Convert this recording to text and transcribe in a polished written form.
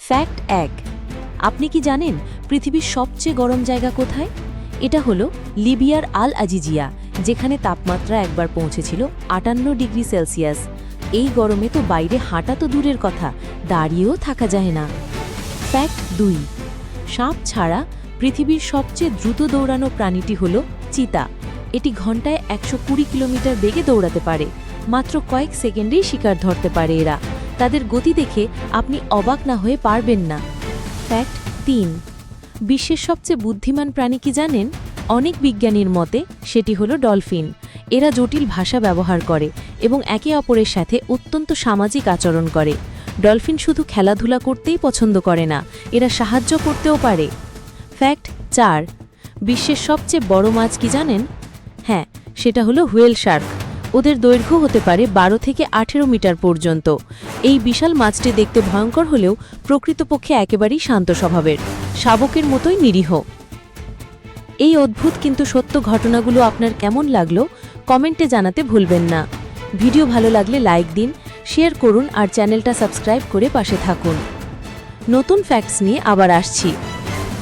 Fact ১। আপনি কি জানেন পৃথিবীর সবচেয়ে গরম জায়গা কোথায়? এটা হলো লিবিয়ার আল আজিজিয়া, যেখানে তাপমাত্রা একবার পৌঁছেছিল ৫৮°C। এই গরমে তো বাইরে হাঁটা তো দূরের কথা, দাঁড়িয়েও থাকা যায় না। ফ্যাক্ট ২। সাপ ছাড়া পৃথিবীর সবচেয়ে দ্রুত দৌড়ানো প্রাণীটি হল চিতা। এটি ঘন্টায় ১২০ কিলোমিটার বেগে দৌড়াতে পারে। মাত্র কয়েক সেকেন্ডেই শিকার ধরতে পারে এরা। তাদের গতি দেখে আপনি অবাক না হয়ে পারবেন না। ফ্যাক্ট ৩। বিশ্বের সবচেয়ে বুদ্ধিমান প্রাণী কি জানেন? অনেক বিজ্ঞানীর মতে সেটি হলো ডলফিন। এরা জটিল ভাষা ব্যবহার করে এবং একে অপরের সাথে অত্যন্ত সামাজিক আচরণ করে। ডলফিন শুধু খেলাধুলা করতেই পছন্দ করে না, এরা সাহায্য করতেও পারে। ফ্যাক্ট ৪। বিশ্বের সবচেয়ে বড় মাছ কি জানেন? হ্যাঁ, সেটা হলো হুয়েল শার্ক। ওদের দৈর্ঘ্য হতে পারে ১২ থেকে ১৮ মিটার পর্যন্ত। এই বিশাল মাছটি দেখতে ভয়ঙ্কর হলেও প্রকৃতপক্ষে একেবারেই শান্ত স্বভাবের, শাবকের মতোই নিরীহ। এই অদ্ভুত কিন্তু সত্য ঘটনাগুলো আপনার কেমন লাগলো কমেন্টে জানাতে ভুলবেন না। ভিডিও ভালো লাগলে লাইক দিন, শেয়ার করুন আর চ্যানেলটা সাবস্ক্রাইব করে পাশে থাকুন। নতুন ফ্যাক্টস নিয়ে আবার আসছি।